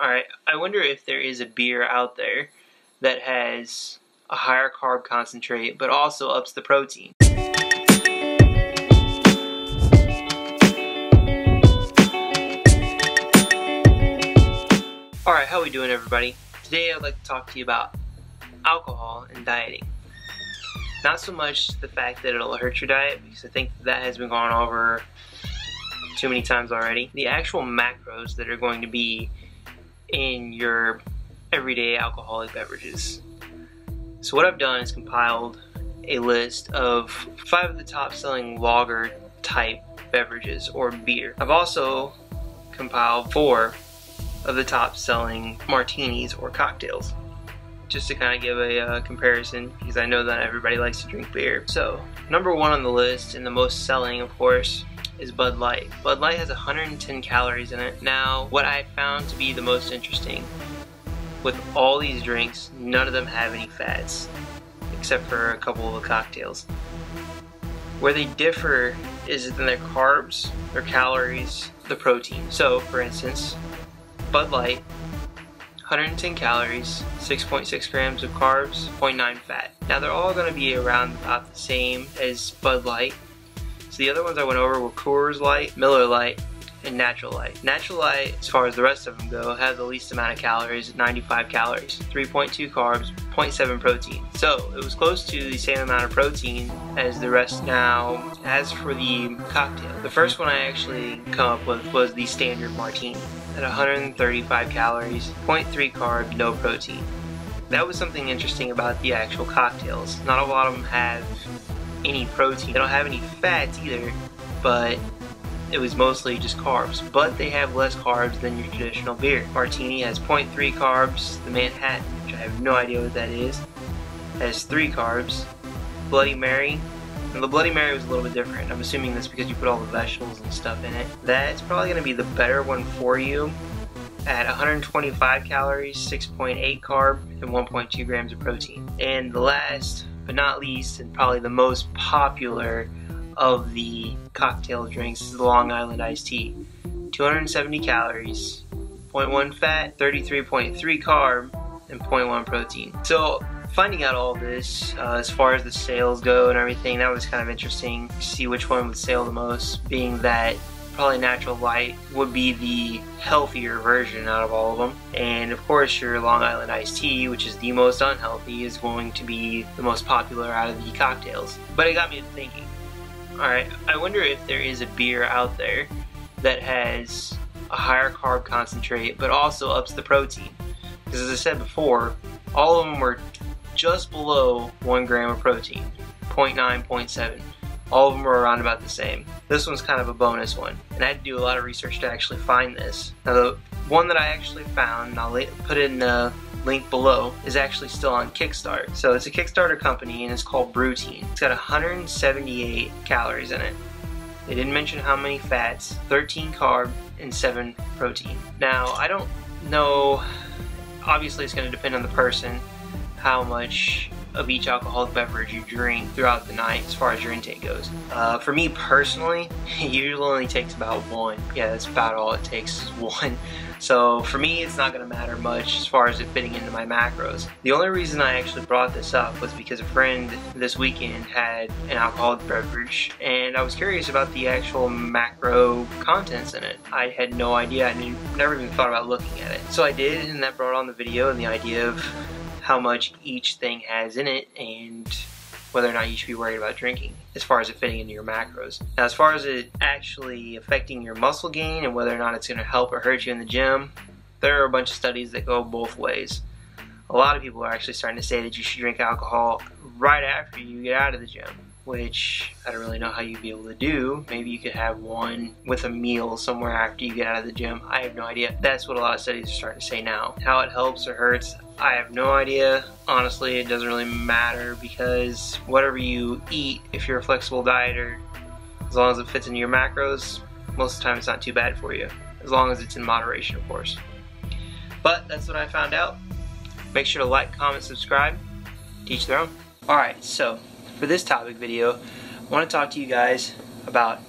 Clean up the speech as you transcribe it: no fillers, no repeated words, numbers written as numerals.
Alright, I wonder if there is a beer out there that has a higher carb concentrate but also ups the protein. Alright, how we doing, everybody? Today I'd like to talk to you about alcohol and dieting. Not so much the fact that it'll hurt your diet, because I think that has been gone over too many times already. The actual macros that are going to be in your everyday alcoholic beverages. So what I've done is compiled a list of 5 of the top selling lager type beverages or beer. I've also compiled 4 of the top selling martinis or cocktails, just to kind of give a comparison, because I know that everybody likes to drink beer. So number 1 on the list, and the most selling of course, is Bud Light. Bud Light has 110 calories in it. Now, what I found to be the most interesting, with all these drinks, none of them have any fats, except for a couple of the cocktails. Where they differ is in their carbs, their calories, the protein. So, for instance, Bud Light, 110 calories, 6.6 grams of carbs, 0.9 fat. Now, they're all going to be around about the same as Bud Light. So the other ones I went over were Coors Light, Miller Light, and Natural Light. Natural Light, as far as the rest of them go, have the least amount of calories, 95 calories, 3.2 carbs, 0.7 protein. So it was close to the same amount of protein as the rest. Now, as for the cocktail, the first one I actually come up with was the standard Martini at 135 calories, 0.3 carb, no protein. That was something interesting about the actual cocktails. Not a lot of them have any protein. They don't have any fats either, but it was mostly just carbs. But they have less carbs than your traditional beer. Martini has 0.3 carbs. The Manhattan, which I have no idea what that is, has 3 carbs. Bloody Mary, and the Bloody Mary was a little bit different. I'm assuming that's because you put all the vegetables and stuff in it. That's probably going to be the better one for you at 125 calories, 6.8 carb, and 1.2 grams of protein. And the last but not least, and probably the most popular of the cocktail drinks, is the Long Island iced tea. 270 calories, 0.1 fat, 33.3 carb, and 0.1 protein. So finding out all this, as far as the sales go and everything, that was kind of interesting to see which one would sell the most, being that probably Natural Light would be the healthier version out of all of them. And of course your Long Island iced tea, which is the most unhealthy, is going to be the most popular out of the cocktails. But it got me to thinking, alright, I wonder if there is a beer out there that has a higher carb concentrate but also ups the protein. Because as I said before, all of them were just below 1 gram of protein, 0.9, 0.7. All of them are around about the same. This one's kind of a bonus one, and I had to do a lot of research to actually find this. Now, the one that I actually found, and I'll put it in the link below, is actually still on Kickstarter. So it's a Kickstarter company, and it's called Brewtein. It's got 178 calories in it. They didn't mention how many fats, 13 carb, and 7 protein. Now, I don't know, obviously it's going to depend on the person, how much of each alcoholic beverage you drink throughout the night as far as your intake goes. For me personally, it usually only takes about 1. Yeah, that's about all it takes, is 1. So for me, it's not going to matter much as far as it fitting into my macros. The only reason I actually brought this up was because a friend this weekend had an alcoholic beverage, and I was curious about the actual macro contents in it. I had no idea. I never even thought about looking at it. So I did, and that brought on the video and the idea of how much each thing has in it and whether or not you should be worried about drinking as far as it fitting into your macros. Now, as far as it actually affecting your muscle gain and whether or not it's going to help or hurt you in the gym, there are a bunch of studies that go both ways. A lot of people are actually starting to say that you should drink alcohol right after you get out of the gym, which I don't really know how you'd be able to do. Maybe you could have one with a meal somewhere after you get out of the gym. I have no idea. That's what a lot of studies are starting to say now. How it helps or hurts, I have no idea. Honestly, it doesn't really matter, because whatever you eat, if you're a flexible dieter, as long as it fits into your macros, most of the time it's not too bad for you. As long as it's in moderation, of course. But that's what I found out. Make sure to like, comment, subscribe. To each their own. Alright, so for this topic video, I want to talk to you guys about